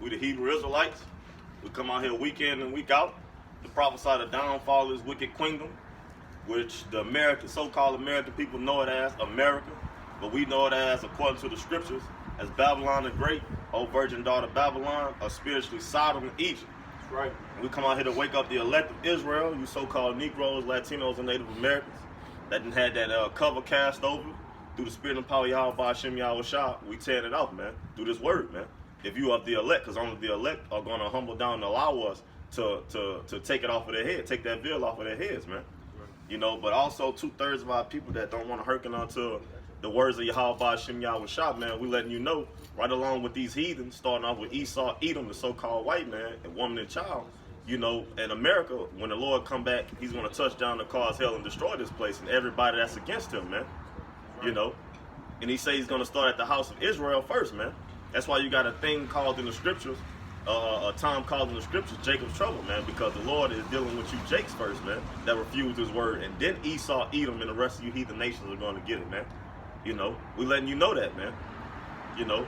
We the Hebrew Israelites. We come out here week in and week out to prophesy the downfall of this wicked kingdom, which the so-called American people know it as America, but we know it as, according to the scriptures, as Babylon the Great, old virgin daughter Babylon, or spiritually Sodom and Egypt. That's right. And we come out here to wake up the elect of Israel, you so-called Negroes, Latinos, and Native Americans that done had that cover cast over through the spirit and power of Yahweh Hashem Yahweh Shah. We tearing it off, man, through this word, man. If you are the elect, because only the elect are going to humble down and allow us to take it off of their head, take that veil off of their heads, man. You know, but also 2/3 of our people that don't want to hearken onto the words of Yahweh Hashem Yahweh Shah, man. We letting you know, right along with these heathens, starting off with Esau, Edom, the so-called white man, and woman and child. You know, in America, when the Lord come back, he's going to touch down to cause hell and destroy this place and everybody that's against him, man. You know, and he say he's going to start at the house of Israel first, man. That's why you got a thing called in the scriptures, a time called in the scriptures, Jacob's trouble, man, because the Lord is dealing with you Jakes first, man, that refused his word. And then Esau, Edom, and the rest of you heathen nations are going to get it, man. You know, we letting you know that, man. You know,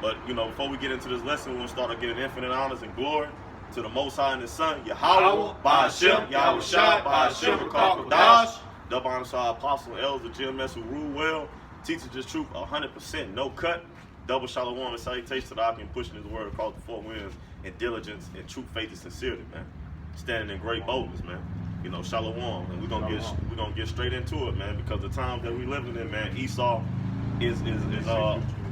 but, you know, before we get into this lesson, we're going to start giving infinite honors and glory to the Most High and His Son, Yahweh, Ba'ashem, Yahweh Shai, Ba'ashem, Rakal, double honors to our apostle and elders of GMS who rule well, teaches this truth 100%, no cut. Double shalom and salutation to the Akim pushing his word across the four winds in diligence and true faith and sincerity, man. Standing in great boldness, man. You know, shalom. And we're gonna get straight into it, man, because the times that we living in, man, Esau is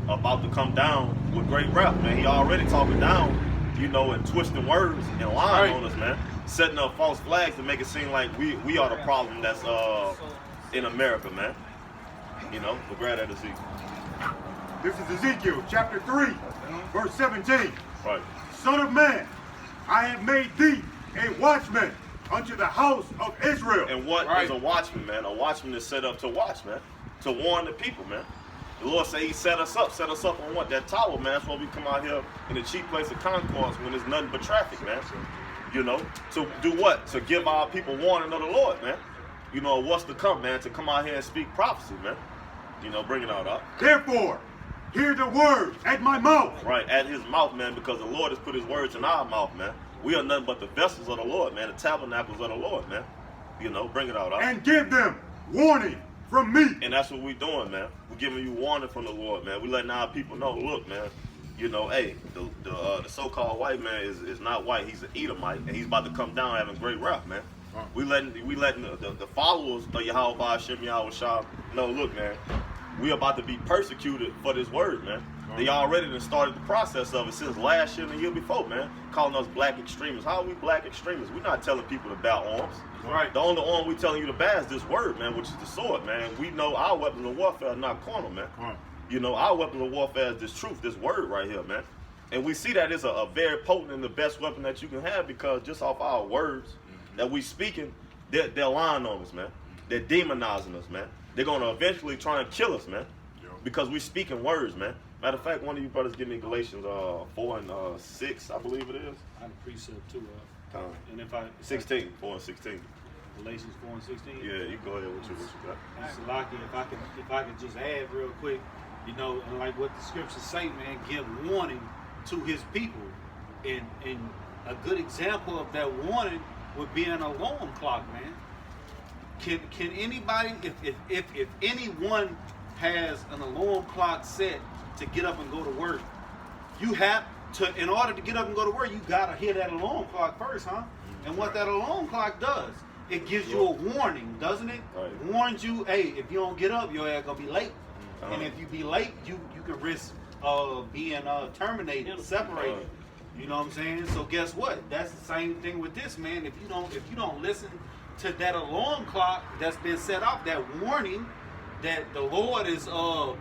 about to come down with great wrath, man. He already talking down, you know, and twisting words and lying on us, man. Setting up false flags to make it seem like we are the problem that's in America, man. You know, we're glad that is Ezekiel. This is Ezekiel chapter 3, verse 17. Right. Son of man, I have made thee a watchman unto the house of Israel. And what is a watchman, man? A watchman is set up to watch, man, to warn the people, man. The Lord say he set us up on what? That tower, man. That's why we come out here in a cheap place of concourse when there's nothing but traffic, man. You know, to do what? To give our people warning of the Lord, man. You know, what's to come, man? To come out here and speak prophecy, man. You know, bring it out, up. Therefore, hear the words at my mouth. Right, at his mouth, man, because the Lord has put his words in our mouth, man. We are nothing but the vessels of the Lord, man, the tabernacles of the Lord, man. You know, bring it out. And give them warning from me. And that's what we doing, man. We're giving you warning from the Lord, man. We letting our people know, look, man, you know, hey, the so-called white man is not white. He's an Edomite, and he's about to come down having great wrath, man. We letting the followers of Yahweh Hashem Yahweh Shah know, look, man, we about to be persecuted for this word, man. They already done started the process of it since last year and the year before, man. Calling us black extremists. How are we black extremists? We're not telling people to bear arms. Right. The only arm we telling you to bear is this word, man, which is the sword, man. We know our weapons of warfare are not carnal, man. You know, our weapons of warfare is this truth, this word right here, man. And we see that it's a very potent and the best weapon that you can have, because just off our words that we speaking, they're lying on us, man. They're demonizing us, man. They're going to eventually try and kill us, man, because we speaking words, man. Matter of fact, one of you brothers give me Galatians 4 and 6, I believe it is. I have a precept too. And if 16, 4 and 16. Galatians 4 and 16. Yeah, you go ahead with what you got. And Salaki, if I could just add real quick, you know, and like what the scriptures say, man, give warning to his people, and a good example of that warning would be an alarm clock, man. Can anybody, if anyone has an alarm clock set to get up and go to work, you have to, in order to get up and go to work, you gotta hear that alarm clock first, huh? And what that alarm clock does, it gives you a warning, doesn't it? Right. Warns you, hey, if you don't get up, your ass gonna be late. And if you be late, you can risk being terminated, separated. You know what I'm saying? So guess what? That's the same thing with this, man. If you don't listen to that alarm clock that's been set off, that warning that the Lord is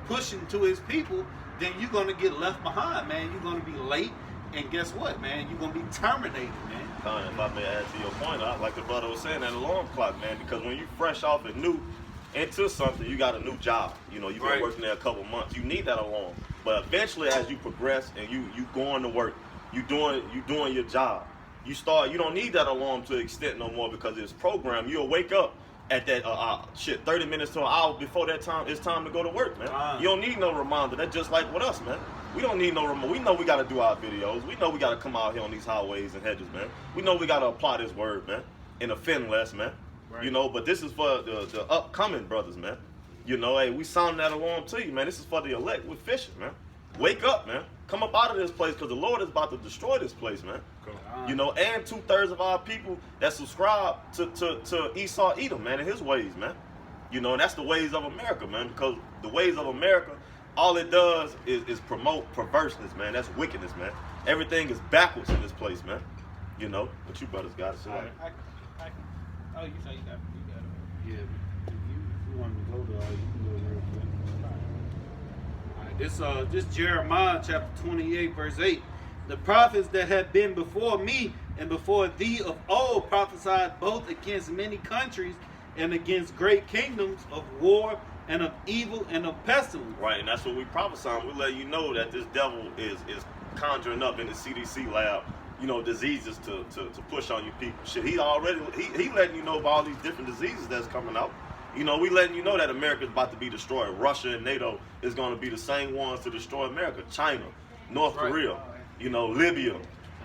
pushing to his people, then you're gonna get left behind, man. You're gonna be late, and guess what, man? You're gonna be terminated, man. If I may add to your point, like the brother was saying, that alarm clock, man, because when you fresh off and new into something, you got a new job. You know, you've been working there a couple months. You need that alarm. But eventually, as you progress and you going to work, you doing your job, you don't need that alarm to extent no more, because it's programmed. You'll wake up at that 30 minutes to an hour before that time, it's time to go to work, man. You don't need no reminder. That's just like with us, man. We don't need no reminder. We know we got to do our videos. We know we got to come out here on these highways and hedges, man. We know we got to apply this word, man, and offend less, man. Right. You know, but this is for the upcoming brothers, man. You know, hey, we sounding that alarm to you, man. This is for the elect. We're fishing, man. Wake up, man. Come up out of this place, because the Lord is about to destroy this place, man. You know, and 2/3 of our people that subscribe to Esau Edom, man, and his ways, man. You know, and that's the ways of America, man, because the ways of America, all it does is promote perverseness, man. That's wickedness, man. Everything is backwards in this place, man. You know, but you brothers got it. So Oh, you say you got it. Yeah, if you want to go to, you can go real quick. All right, this Jeremiah chapter 28, verse 8. The prophets that have been before me and before thee of old prophesied both against many countries and against great kingdoms of war and of evil and of pestilence. Right, and that's what we prophesy. We let you know that this devil is conjuring up in the CDC lab, you know, diseases to push on you people. Shit, he letting you know about all these different diseases that's coming out. You know, we letting you know that America's about to be destroyed. Russia and NATO is going to be the same ones to destroy America. China, North Korea, you know, Libya,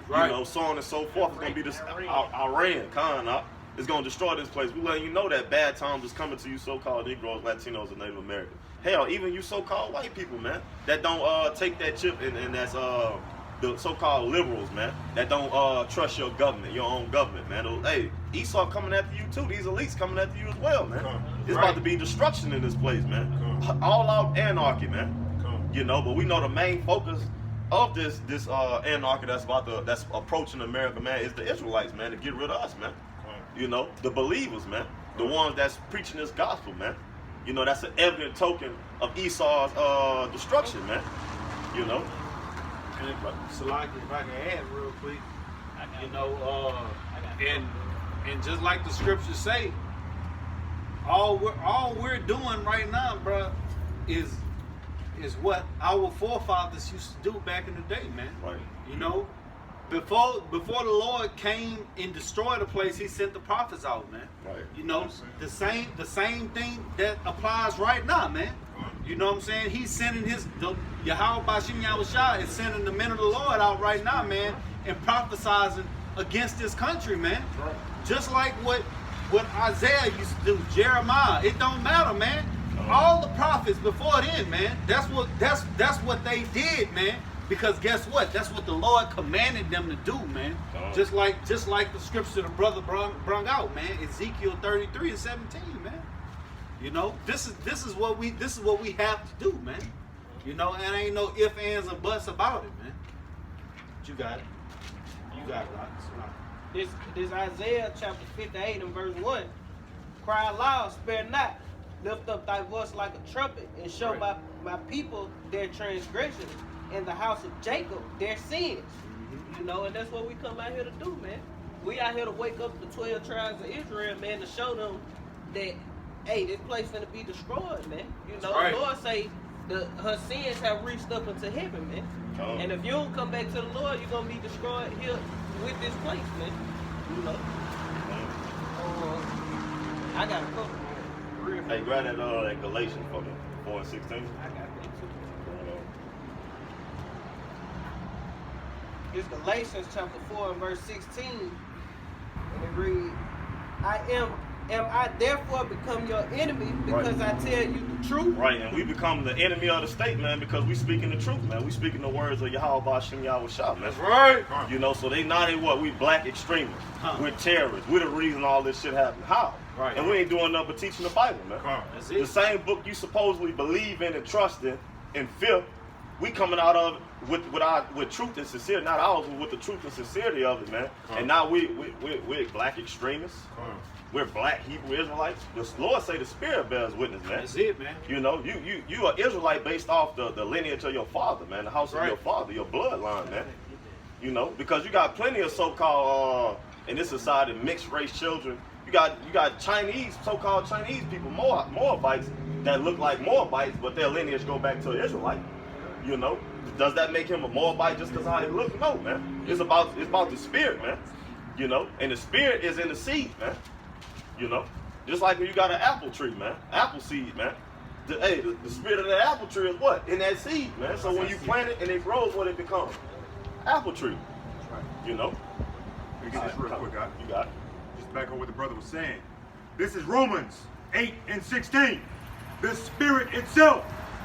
you know, so on and so forth. It's going to be this Iran, it's going to destroy this place. We letting you know that bad times is coming to you so-called Negroes, Latinos, and Native Americans. Hell, even you so-called white people, man, that don't take that chip and that's the so-called liberals, man, that don't trust your government, your own government, man. Hey, Esau coming after you too. These elites coming after you as well, man. It's about to be destruction in this place, man. All out anarchy, man. You know, but we know the main focus of this anarchy that's approaching America, man, is the Israelites, man, to get rid of us, man. You know, the believers, man, the ones that's preaching this gospel, man. You know, that's an evident token of Esau's destruction, man. You know. So like, if I can add real quick, you know, and just like the scriptures say, all we're doing right now, bro, is what our forefathers used to do back in the day, man. Right. You know, before the Lord came and destroyed the place, He sent the prophets out, man. Right. You know, the same thing that applies right now, man. You know what I'm saying? He's sending Yahweh Bashim Yahushua is sending the men of the Lord out right now, man, and prophesizing against this country, man. Right. Just like what Isaiah used to do, Jeremiah. It don't matter, man. All the prophets before then, man, that's what they did, man. Because guess what? That's what the Lord commanded them to do, man. Just like the scripture the brother brung out, man. Ezekiel 33 and 17, man. You know, this is what we have to do, man. You know, and ain't no ifs, ands, or buts about it, man. But you got it. You got it, right? This Isaiah chapter 58 and verse 1. Cry aloud, spare not. Lift up thy voice like a trumpet, and show my people their transgressions, and the house of Jacob their sins. You know, and that's what we come out here to do, man. We out here to wake up the 12 tribes of Israel, man, to show them that, hey, this place finna be destroyed, man. You know, the Lord say her sins have reached up into heaven, man. And if you don't come back to the Lord, you're gonna be destroyed here with this place, man. You know. I got a couple. Hey, grab that Galatians for me, 4 and 16. I got that too. It's Galatians chapter 4 and verse 16. And it reads, Am I therefore become your enemy because I tell you the truth? Right, and we become the enemy of the state, man, because we speaking the truth, man. We speaking the words of Yahweh Bashim Yahushua, man. That's right. You know, so they what? We black extremists. We're terrorists. We're the reason all this shit happened. How? Right. And we ain't doing nothing but teaching the Bible, man. That's it. The same book you supposedly believe in and trust in fear, we coming out of with truth and sincerity, not ours, but with the truth and sincerity of it, man. And now we're black extremists. We're black Hebrew Israelites. The Lord say the Spirit bears witness, man. That's it, man. You know, you are Israelite based off the lineage of your father, man, the house of your father, your bloodline, man. You know, because you got plenty of so-called in this society mixed race children. You got Chinese, so-called Chinese people, Moabites that look like Moabites, but their lineage go back to an Israelite. You know, does that make him a Moabite just because how he look? No, man. It's about the spirit, man. You know, and the spirit is in the seed, man. You know, Just like when you got an apple tree, man. Apple seed, man. The spirit of the apple tree is what? In that seed, man. So when you plant it and it grows, what it becomes? Apple tree. That's right. You know? Let me get this real quick, guys. You got it. Just back on what the brother was saying. This is Romans 8:16. The Spirit itself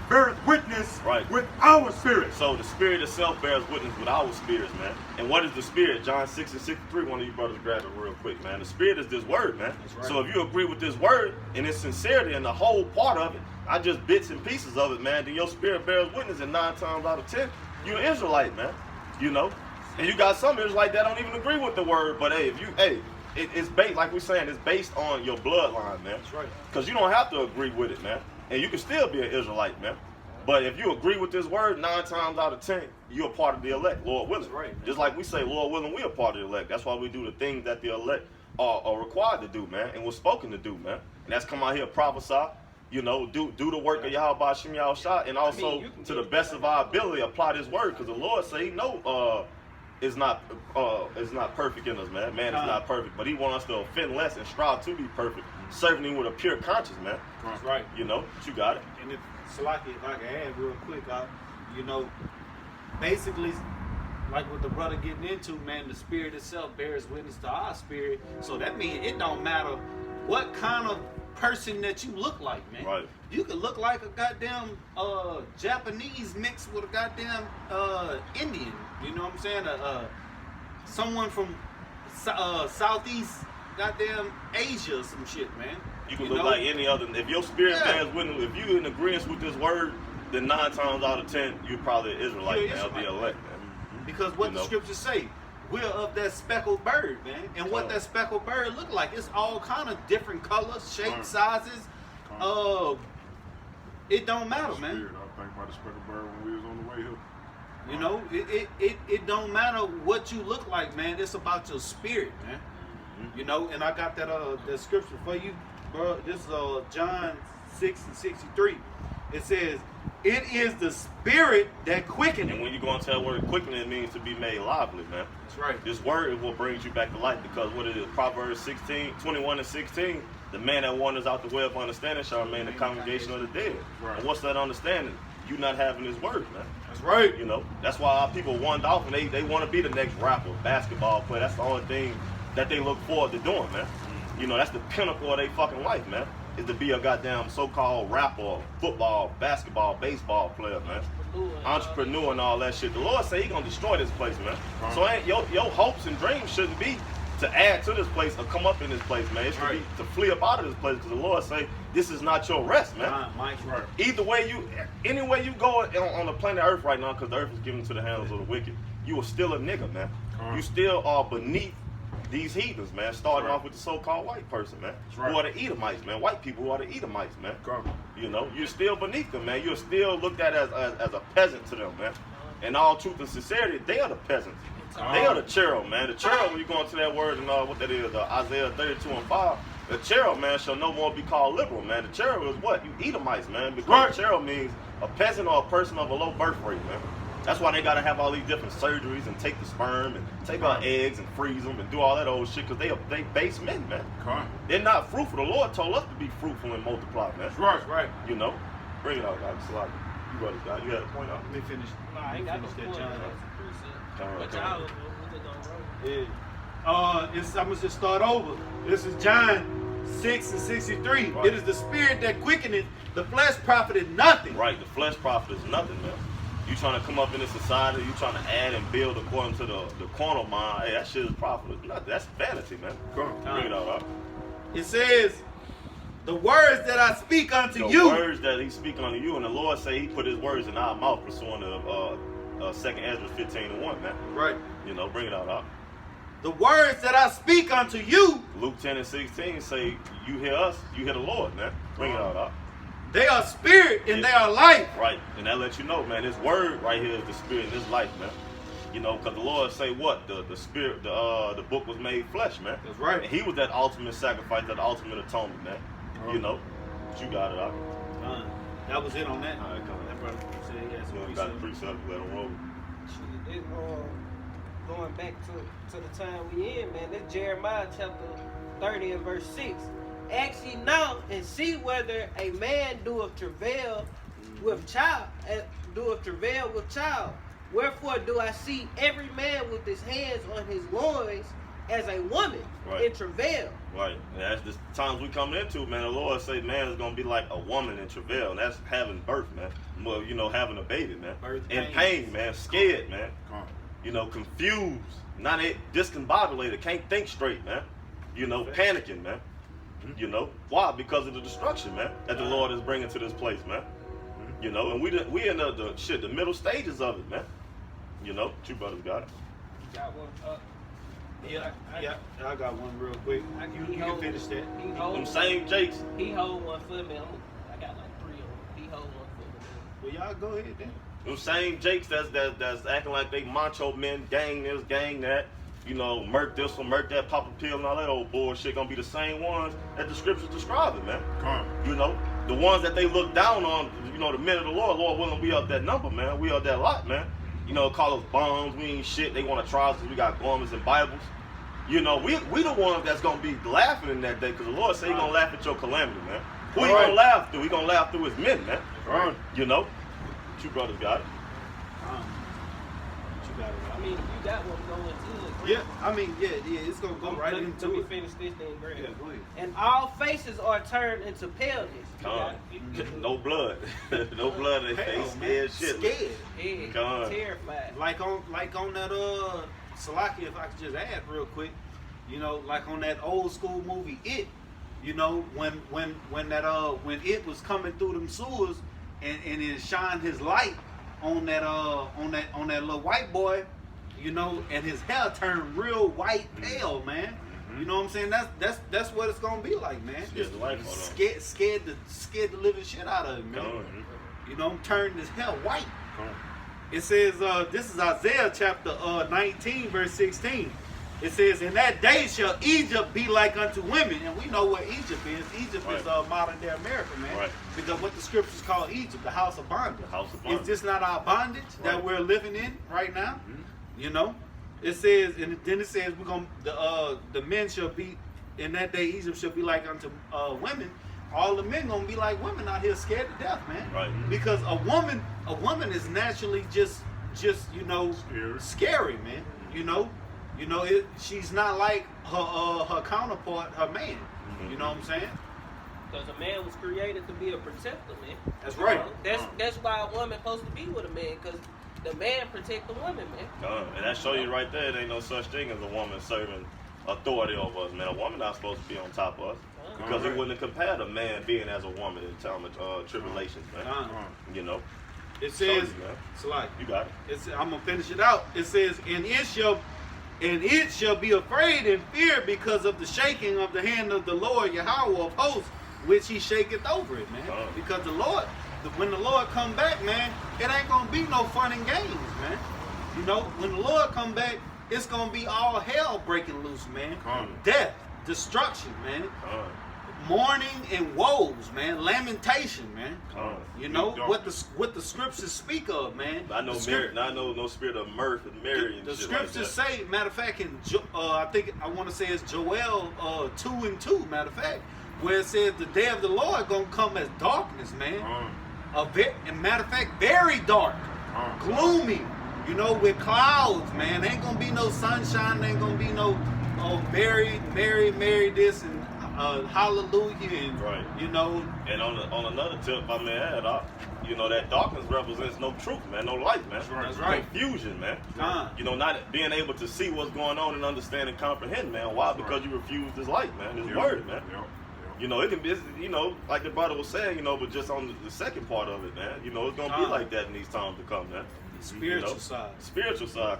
beareth witness with our spirit. So the Spirit itself bears witness with our spirits, man. And what is the Spirit? John 6:63. One of you brothers grab it real quick, man. The Spirit is this word, man. Right. So if you agree with this word and its sincerity and the whole part of it, not just bits and pieces of it, man, then your spirit bears witness, and 9 times out of 10, you're an Israelite, man. You know? And you got some Israelites that don't even agree with the word, but it's based, like we're saying, it's based on your bloodline, man. That's right. Because you don't have to agree with it, man. And you can still be an Israelite, man. But if you agree with this word, 9 times out of 10, you're a part of the elect, Lord willing. That's right, man. Just like we say, Lord willing, we're a part of the elect. That's why we do the things that the elect are required to do, man, and was spoken to do, man. And that's come out here, prophesy, you know, do the work of Yahweh Shem Yahushua, and also to the best of our ability, apply this word, because the Lord say he know it's not perfect in us, man. Man is not perfect, but he wants us to offend less and strive to be perfect, serving him with a pure conscience, man. That's right. You know, but you got it. And if Salaki, if I can add real quick, you know, basically, like what the brother getting into, man, the spirit itself bears witness to our spirit. So that means it don't matter what kind of person that you look like, man. Right. You could look like a goddamn Japanese mixed with a goddamn Indian. You know what I'm saying? Someone from Southeast goddamn Asia or some shit, man. You can look like any other. If your spirit bears witness, if you in agreement with this word, then 9 times out of 10, you're probably an Israelite, man, of the elect, man. Because what the scriptures say, we're of that speckled bird, man. And what that speckled bird look like, it's all kind of different colors, shapes, sizes. It don't matter, man. I was thinking about the speckled bird when we was on the way here. You know, it don't matter what you look like, man. It's about your spirit, man. You know, and I got that scripture for you, bro. This is John 6:63. It says, "It is the spirit that quickeneth." And when you go into that word quickening, it means to be made lively, man. That's right. This word is what brings you back to life, because what it is, Proverbs 21:16, the man that wanders out the way of understanding shall remain in the congregation of the dead. Right. And what's that understanding? You not having his word, man. That's right. You know, that's why our people wander off and they want to be the next rapper, basketball player. That's the only thing that they look forward to doing, man. You know, that's the pinnacle of their fucking life, man, is to be a goddamn so-called rapper, football, basketball, baseball player, man. Entrepreneur and all that shit. The Lord say he gonna destroy this place, man. So ain't your hopes and dreams shouldn't be to add to this place or come up in this place, man. It should be to flee up out of this place, because the Lord say this is not your rest, man. Either way any way you go on the planet Earth right now, because the earth is given to the hands of the wicked, you are still a nigga, man. You still are beneath these heathens, man, starting off with the so-called white person, man, who are the Edomites, man, white people who are the Edomites, man. You know, you're still beneath them, man. You're still looked at as a peasant to them, man. In all truth and sincerity, they are the peasants. They are the cherub, man. The cherub, when you go into that word and what that is, Isaiah 32:5, the cherub, man, shall no more be called liberal, man. The cherub is what? You Edomites, man, because the cherub means a peasant or a person of a low birth rate, man. That's why they gotta have all these different surgeries and take the sperm and take our eggs and freeze them and do all that old shit, because they base men, man. They're not fruitful. The Lord told us to be fruitful and multiply, man. Right. You know, bring it out, guys. It's like you brothers, guys. You had a point out. Let me finish. No, I ain't got no point. But y'all, I'm gonna just start over. This is John 6:63. It is the spirit that quickeneth, the flesh profited nothing. Right, the flesh profit is nothing, man. You trying to come up in this society, you trying to add and build according to the corner mind. Hey, that shit is profit. Nothing. That's vanity, man. Bring it out. It says, the words that I speak unto you. The words that he speak unto you, and the Lord say he put his words in our mouth, pursuant to 2nd Ezra 15:1, man. Right. You know, bring it out. The words that I speak unto you. Luke 10:16 say, you hear us, you hear the Lord, man. Bring it out. They are spirit and they are life. Right, and that lets you know, man, this word right here is the spirit in this life, man. You know, because the Lord say what? The spirit, the book was made flesh, man. That's right. And he was that ultimate sacrifice, that ultimate atonement, man. You know, but you got it out. That was it on that. All right, come on. That brother said he had some Got the precept, let him roll. Shit, going back to the time we in, man. That's Jeremiah chapter 30 and verse 6. Ask ye now and see whether a man doeth travail with child, Wherefore do I see every man with his hands on his loins as a woman in travail. Right. And that's the times we coming into, man. The Lord say man is gonna be like a woman in travail, and that's having birth, man. Well, having a baby, man. In pain, man. Scared, man. Confused, not discombobulated, can't think straight, man. Panicking, man. Why? Because of the destruction, man, that the Lord is bringing to this place, man. And we in the middle stages of it, man. Two brothers got it. Got one. I got one real quick. You can finish that. Them same Jakes. He hold one for me. I got like 3 of them. He hold one for me. Well, y'all go ahead then. Them same Jakes that's acting like they macho men, gang this, gang that. Murk this one, murk that, pop a pill and all that old bullshit gonna be the same ones that the scriptures describing, man. The ones that they look down on, the men of the Lord willing we up that number, man. We up that lot, man. Call us bums, we ain't shit. They want to try us because we got garments and Bibles. We the ones that's gonna be laughing in that day because the Lord say he gonna laugh at your calamity, man. Who he gonna laugh through? He gonna laugh through his men, man. Two brothers got it. I mean, if you got one going to it. Yeah, it's gonna go right into Let me it. finish this thing, Greg. Yeah, go ahead. And all faces are turned into paleness. No blood. No blood in their face. Scared shit. Scared. Terrified. Like on that Salaki, if I could just add real quick, like on that old school movie It, when It was coming through them sewers and it shined his light on that little white boy, and his hair turned real white pale, man. You know what I'm saying? That's what it's gonna be like, man. Just scared the living shit out of him, man. Turning his hair white. It says, this is Isaiah chapter 19, verse 16. It says, in that day shall Egypt be like unto women. And we know what Egypt is. Egypt is modern day America, man. Right. Because what the scriptures call Egypt, the house of bondage. Is this not our bondage that we're living in right now? It says, and then it says the men shall be, in that day Egypt shall be like unto women. All the men gonna be like women out here scared to death, man. Right. Because a woman is naturally just scary, man. She's not like her counterpart, her man. You know what I'm saying? Because a man was created to be a protector, man. That's right. That's why a woman supposed to be with a man, because the man protect the woman, man. And that show you right there, there ain't no such thing as a woman serving authority over us, man. A woman not supposed to be on top of us. Because it wouldn't compare a man being as a woman in time of tribulations, man. It says, you got it. I'm gonna finish it out. It says, and it shall be afraid and fear because of the shaking of the hand of the Lord Yahweh of hosts, which he shaketh over it, man. Because the Lord, when the Lord come back, man, it ain't gonna be no fun and games, man. When the Lord come back, it's gonna be all hell breaking loose, man. Death, destruction, man. Mourning and woes, man. Lamentation, man. What the scriptures speak of, man. I know no spirit of mirth and Mary and the shit scriptures like say, matter of fact, I want to say it's Joel 2:2, matter of fact, where it says the day of the Lord gonna come as darkness, man. And matter of fact, very dark, gloomy, with clouds, man. Ain't gonna be no sunshine, ain't gonna be no Mary this and hallelujah, and And on another tip, I may add, that darkness represents no truth, man, no light, man. That's right. Confusion, man. Not being able to see what's going on and understand and comprehend, man. Why? Because you refuse this light, man. This word, man. It can be, like the brother was saying, but just on the second part of it, man. It's gonna be like that in these times to come, man. Spiritual side. Spiritual side,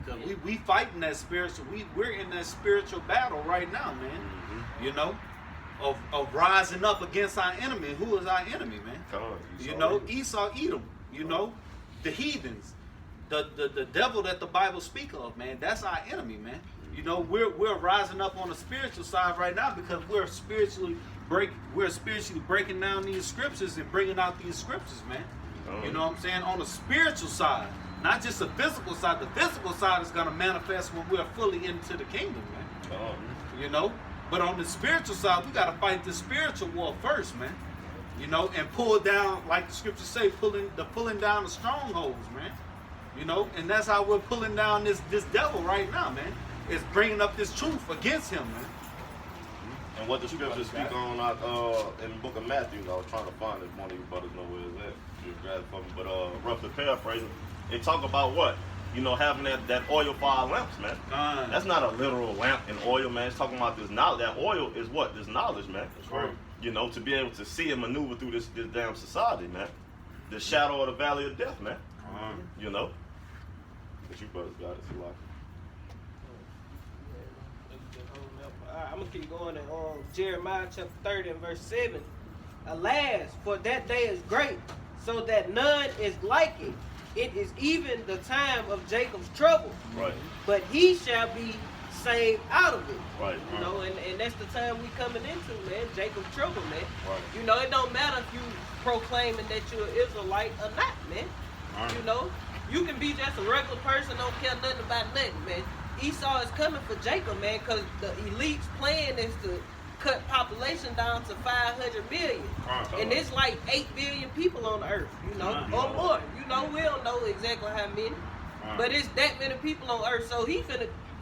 Because we fighting that spiritual, we're in that spiritual battle right now, man. Of rising up against our enemy. Who is our enemy, man? Esau, Edom. The heathens, the devil that the Bible speak of, man. That's our enemy, man. We're rising up on the spiritual side right now because we're spiritually breaking down these scriptures and bringing out these scriptures, man. You know what I'm saying? On the spiritual side. Not just the physical side. The physical side is going to manifest when we're fully into the kingdom, man. But on the spiritual side, we got to fight the spiritual war first, man. You know, and pull down, like the scriptures say, pulling down the strongholds, man. You know, and that's how we're pulling down this devil right now, man. It's bringing up this truth against him, man. And what the scriptures speak on in the book of Matthew, I was trying to find it. One of you brothers know where it's at. You grab it for me. But roughly paraphrasing, it talk about what? You know, having that oil for our lamps, man. That's not a literal lamp and oil, man. It's talking about this knowledge. That oil is what? This knowledge, man. That's right. You know, to be able to see and maneuver through this damn society, man. The shadow of the valley of death, man. You know. But you brothers got it, it's a lot. I'm gonna keep going in Jeremiah chapter 30 and verse 7. Alas, for that day is great, so that none is like it. It is even the time of Jacob's trouble. Right. But he shall be saved out of it. Right. You know, and that's the time we coming into, man. Jacob's trouble, man. Right. You know, it don't matter if you proclaiming that you're an Israelite or not, man. Right. You know, you can be just a regular person, don't care nothing about nothing, man. Esau is coming for Jacob, man, because the elite's plan is to cut population down to 500 million. And it's like 8 billion people on the earth, you know, or more. You know, we don't know exactly how many, but it's that many people on earth. So he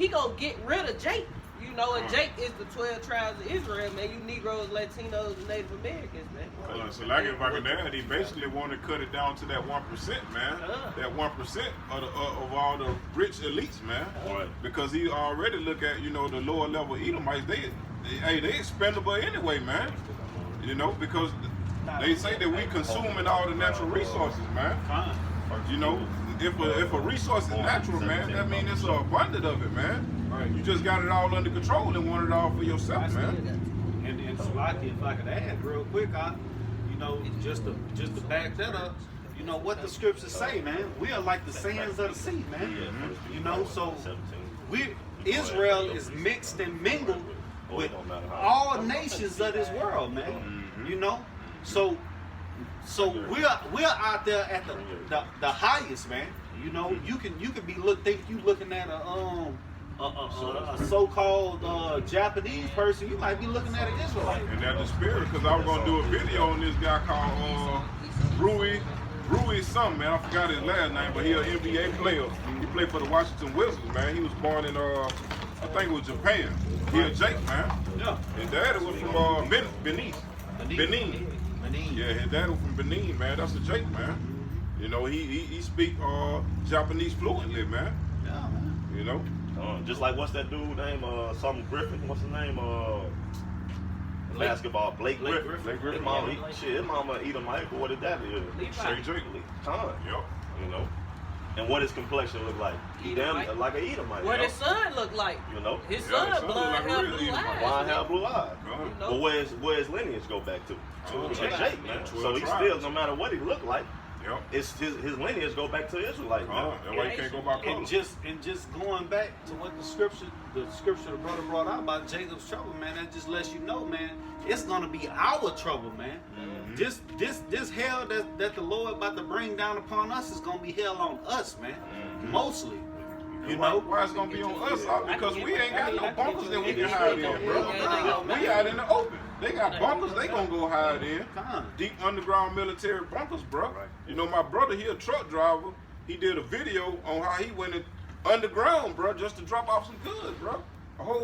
gonna get rid of Jake, you know, and Jake is the 12 tribes of Israel, man. You Negroes, Latinos, and Native Americans, man. So like if I can add, he basically want to cut it down to that 1%, man. That 1% of all the rich elites, man. Because he already look at, you know, the lower level Edomites, they expendable anyway, man. You know, because they say that we consuming all the natural resources, man. You know, if a resource is natural, man, that means it's abundant of it, man. You just got it all under control and want it all for yourself, man. And Salaki, if I could add real quick, you know, just to back that up, you know what the scriptures say, man. We are like the sands of the sea, man. You know, so Israel is mixed and mingled with all nations of this world, man. You know, so we're out there at the highest, man. You know, you can be looking at a so-called Japanese person, you might be looking at an Israelite. And that's the spirit, because I was going to do a video on this guy called Rui something, man. I forgot his last name, but he's an NBA player. He played for the Washington Wizards, man. He was born in, I think it was Japan. He a Jake, man. Yeah. His daddy was from Benin. Yeah, his daddy was from Benin, man. That's a Jake, man. You know, he speak Japanese fluently, man. Yeah, man. You know? Just like what's that dude name? Something Griffin. What's his name? Basketball. Blake Griffin. His mama, his mama Edomite. What did that is? Straight Drake. Yep. You know. And what his complexion look like? He damn like an Edomite. What his son look like? You know. His son blonde hair, blue eyes. Blonde hair, blue eyes. You know? But where his lineage go back to? Jake, man. So he still, no matter what he look like, it's his lineage go back to Israelite, man. That's why you can't go by color. And just going back to what the scripture the brother brought out about Jacob's trouble, man, that just lets you know, man, it's gonna be our trouble, man. This hell that the Lord about to bring down upon us is gonna be hell on us, man. Mostly. You know why it's gonna be on us? Because we ain't got no bunkers that we can hide in, bro. We out in the open. They got bunkers they gonna go hide in. Deep underground military bunkers, bro. You know, my brother, he a truck driver. He did a video on how he went underground, bro, just to drop off some goods, bro. A whole